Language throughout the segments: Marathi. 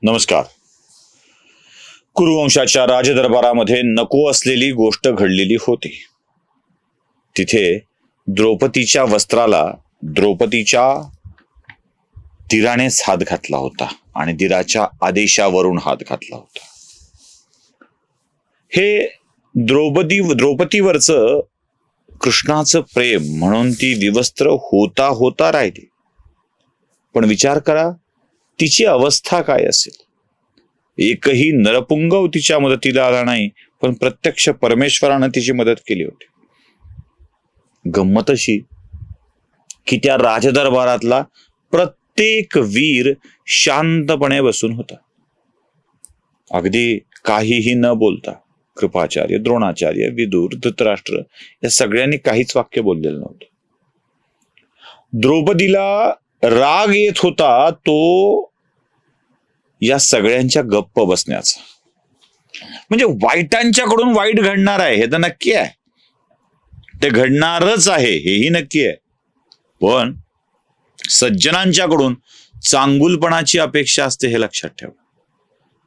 नमस्कार. कुरुवंशाच्या राजदरबारामध्ये नको असलेली गोष्ट घडलेली होती. तिथे द्रौपदीच्या वस्त्राला द्रौपदीच्या दिरानेच हात घातला होता आणि दिराच्या आदेशावरून हात घातला होता. हे द्रौपदीवरचं कृष्णाचं प्रेम म्हणून ती विवस्त्र होता होता राहिली. पण विचार करा, तिची अवस्था काय असेल. एकही नरपुंगव तिच्या मदतीला आला नाही, पण प्रत्यक्ष परमेश्वरानं तिची मदत केली होती. गंमत अशी की त्या राजदरबारातला प्रत्येक वीर शांतपणे बसून होता, अगदी काहीही न बोलता. कृपाचार्य, द्रोणाचार्य, विदुर, धृतराष्ट्र या सगळ्यांनी काहीच वाक्य बोललेलं नव्हतं. द्रौपदीला राग येत होता तो या सगळ्यांच्या गप्प बसण्याचा. म्हणजे वाईटांच्याकडून वाईट घडणार आहे हे तर नक्की आहे, ते घडणारच आहे हेही नक्की आहे. पण सज्जनांच्याकडून चांगुलपणाची अपेक्षा असते हे लक्षात ठेवा.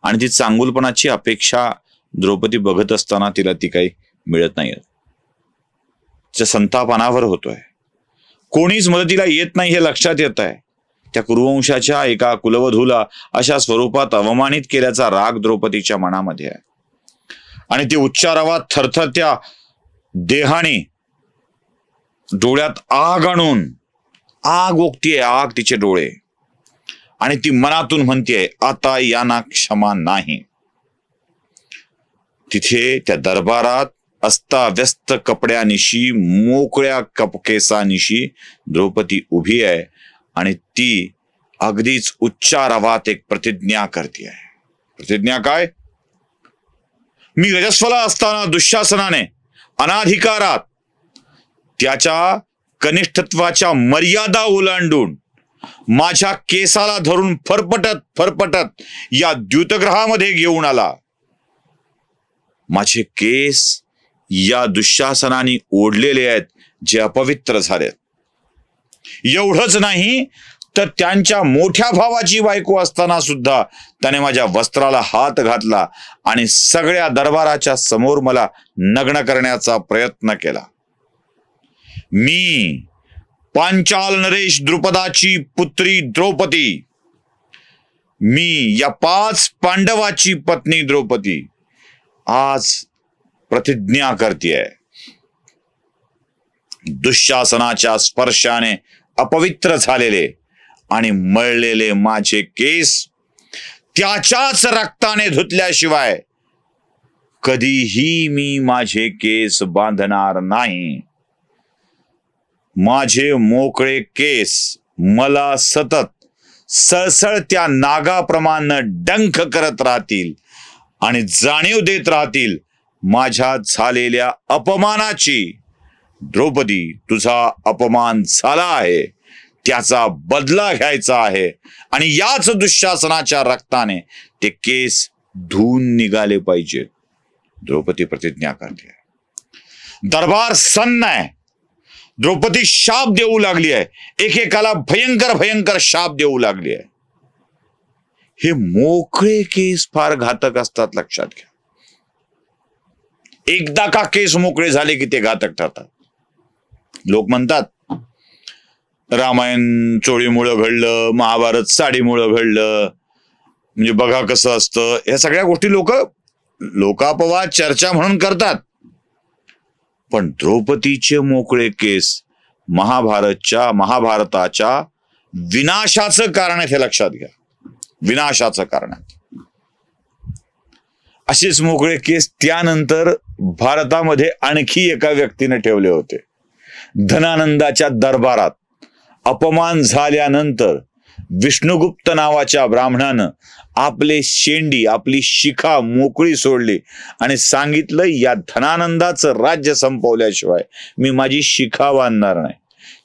आणि ती चांगुलपणाची अपेक्षा द्रौपदी बघत असताना तिला ती काही मिळत नाही. तिच्या संताप अनावर होतोय. कोणीच मदतीला येत नाही हे लक्षात येत आहे. त्या कुरुवंशाच्या एका कुलवधूला अशा स्वरूपात अवमानित केल्याचा राग द्रौपदीच्या मनामध्ये आहे. आणि ती उच्चारावात थरथरत्या देहाने डोळ्यात आग आणून, आग ओकतीये, आग तिचे डोळे, आणि ती मनातून म्हणतीये, आता यांना क्षमा नाही. तिथे त्या दरबारात अस्ताव्यस्त कपड्यानिशी, मोकळ्या केसानिशी द्रौपदी उभी आहे आणि ती अगदीच उच्चारावात एक प्रतिज्ञा करते आहे. प्रतिज्ञा काय? मी रजस्वला असताना दुःशासनाने अनाधिकारात त्याच्या कनिष्ठत्वाच्या मर्यादा ओलांडून माझ्या केसाला धरून फरफटत या द्यूतगृहामध्ये घेऊन आला. माझे केस या दुःशासनाने ओढलेले आहेत, जे अपवित्र झालेत. एवढंच नाही तर त्यांच्या मोठ्या भावाची बायको असताना सुद्धा त्याने माझ्या वस्त्राला हात घातला आणि सगळ्या दरबाराच्या समोर मला नग्न करण्याचा प्रयत्न केला. मी पांचाल नरेश द्रुपदाची पुत्री द्रौपदी, मी या 5 पांडवाची पत्नी द्रौपदी आज प्रतिज्ञा करतेय, दुःशासनाच्या स्पर्शाने अपवित्र झालेले आणि मळलेले माझे केस त्याच्याच रक्ताने धुतल्याशिवाय कधीही मी माझे केस बांधणार नाही. माझे मोकळे केस मला सतत सळसळत्या नागाप्रमाणे डंख करत राहतील आणि जाणीव देत राहतील माझ्या झालेल्या अपमानाची. द्रौपदी, तुझा अपमान झाला आहे, त्याचा बदला घ्यायचा आहे आणि याच दुःशासनाच्या रक्ताने ते केस धुवून निघाले पाहिजे. द्रौपदी प्रतिज्ञा करते. दरबार सन्न आहे. द्रौपदी शाप देऊ लागली आहे, एकेकाला भयंकर भयंकर शाप देऊ लागली आहे. हे मोकळे केस फार घातक असतात, लक्षात घ्या. एकदा का केस मोकळे झाले की ते घातक ठरतात. लोक म्हणतात रामायण चोळीमुळं घडलं, महाभारत साडीमुळं घडलं, म्हणजे बघा कसं असतं. या सगळ्या गोष्टी लोकापवाद चर्चा म्हणून करतात. पण द्रौपदीचे मोकळे केस महाभारताच्या विनाशाचं कारण आहे, हे लक्षात घ्या. विनाशाचं कारण आहे. असेच मोकळे केस त्यानंतर भारतामध्ये आणखी एका व्यक्तीने ठेवले होते. धनानंदाच्या दरबारात अपमान झाल्यानंतर विष्णुगुप्त नावाच्या ब्राह्मणानं आपली शिखा मोकळी सोडली आणि सांगितलं, या धनानंदाचं राज्य संपवल्याशिवाय मी माझी शिखा बांधणार नाही.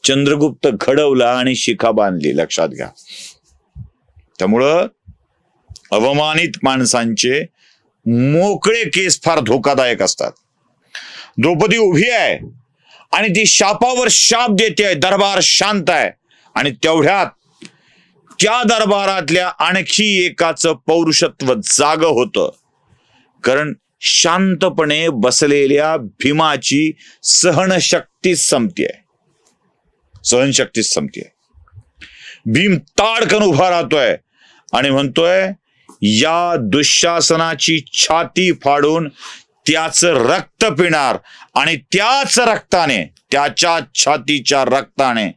चंद्रगुप्त घडवला आणि शिखा बांधली, लक्षात घ्या. त्यामुळं अवमानित माणसांचे मोकळे केस फार धोकादायक असतात. द्रौपदी उभी आहे आणि ती शापावर शाप देते. दरबार शांत आहे आणि तेवढ्यात त्या दरबारातल्या आणखी एकाचं पौरुषत्व जागं होतं, कारण शांतपणे बसलेल्या भीमाची सहनशक्तीच संपतीये. सहनशक्तीच संपतीये. भीम ताडकन उभा राहतोय आणि म्हणतोय, या दुःशासनाची छाती फाडून त्याचं रक्त पिणार आणि त्याच रक्ताने, त्याच्या छातीच्या रक्ताने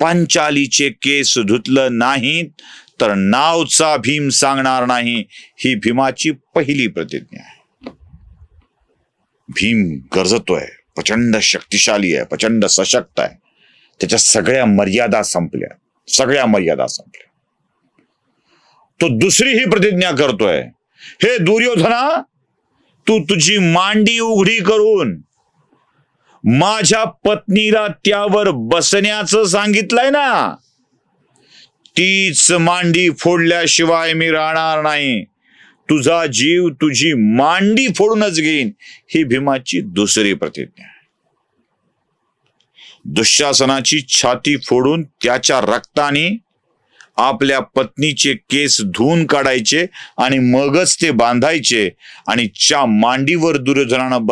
पांचालीचे केस धुतलं नाही तर नावचा भीम सांगणार नाही. ही भीमाची पहिली प्रतिज्ञा आहे. भीम गरजतोय, प्रचंड शक्तिशाली आहे, प्रचंड सशक्त आहे. त्याच्या सगळ्या मर्यादा संपल्या, सगळ्या मर्यादा संपल्या. तो दुसरी ही प्रतिज्ञा करतोय, हे दुर्योधना, तू तुझी मांडी उघडी करून माझ्या पत्नीला त्यावर बसण्याचं सांगितलंय ना, तीच मांडी फोडल्याशिवाय मी राहणार नाही. तुझा जीव तुझी मांडी फोडूनच घेईन. ही भीमाची दुसरी प्रतिज्ञा आहे. दुःशासनाची छाती फोडून त्याच्या रक्ताने आपल्या पत्नीचे केस धुवून काढायचे आणि मगच ते बांधायचे, आणि च्या मांडीवर दुर्योधनानं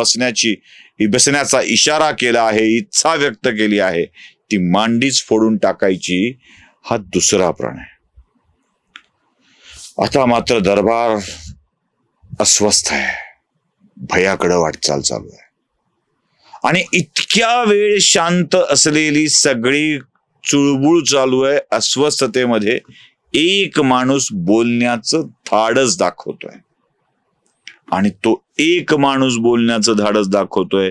बसण्याचा इशारा केला आहे, इच्छा व्यक्त केली आहे, ती मांडीच फोडून टाकायची. हा दुसरा प्रण आहे. आता मात्र दरबार अस्वस्थ आहे, भयाकडे वाटचाल चालू आहे. आणि इतक्या वेळ शांत असलेली सगळी चुळबुळ चालू आहे. अस्वस्थतेमध्ये एक माणूस बोलण्याचं धाडस दाखवतोय, आणि तो एक माणूस बोलण्याचं धाडस दाखवतोय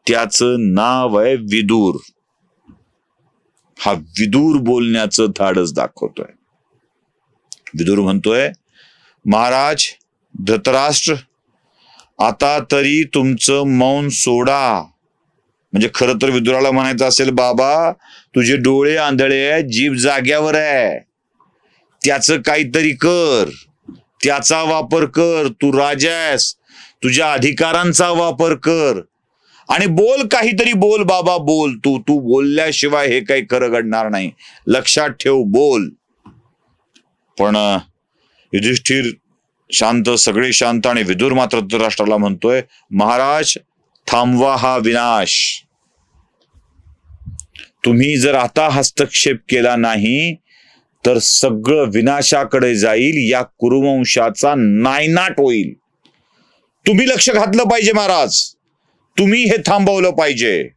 त्याचं नाव आहे विदूर. हा विदूर बोलण्याचं धाडस दाखवतोय. विदूर म्हणतोय, महाराज धृतराष्ट्र, आता तरी तुमचं मौन सोडा. म्हणजे खरं तर विदुराला म्हणायचं असेल, बाबा तुझे डोळे आंधळे आहे, जीभ जाग्यावर आहे, त्याचं काहीतरी कर, त्याचा वापर कर. तू राजा आहेस, तुझ्या अधिकारांचा वापर कर आणि बोल, काहीतरी बोल बाबा, बोल. तू बोलल्याशिवाय हे काही खरं घडणार नाही. लक्षात ठेव, बोल. पण युधिष्ठिर शांत, सगळे शांत, आणि विदुर मात्र धृतराष्ट्राला म्हणतोय, महाराज थांबवा हा विनाश. तुम्ही जर आता हस्तक्षेप केला नाही तर सगळं विनाशाकडे जाईल. या कुरुवंशाचा नायनाट होईल. तुम्ही लक्ष घातलं पाहिजे महाराज. तुम्ही हे थांबवलं पाहिजे.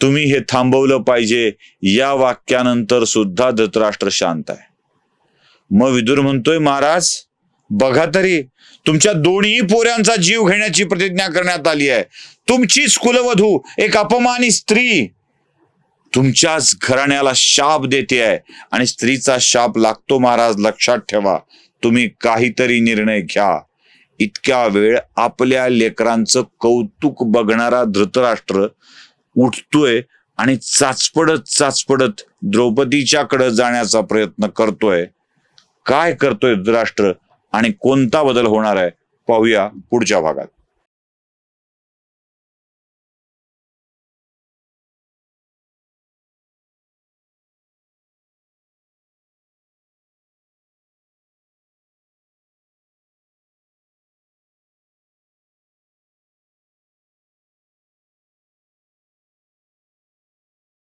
तुम्ही हे थांबवलं पाहिजे. या वाक्यानंतर सुद्धा धृतराष्ट्र शांत आहे. मग विदुर म्हणतोय, महाराज बघा तरी, तुमच्या दोन्ही पोऱ्यांचा जीव घेण्याची प्रतिज्ञा करण्यात आली आहे. तुमचीच कुलवधू, एक अपमानी स्त्री तुमच्याच घराण्याला शाप देते आहे, आणि स्त्रीचा शाप लागतो महाराज. लक्षात ठेवा, तुम्ही काहीतरी निर्णय घ्या. इतक्या वेळ आपल्या लेकरांचं कौतुक बघणारा धृतराष्ट्र उठतोय आणि चाचपडत द्रौपदीच्याकडे जाण्याचा प्रयत्न करतोय. काय करतोय धृतराष्ट्र आणि कोणता बदल होणार आहे पाहूया पुढच्या भागात.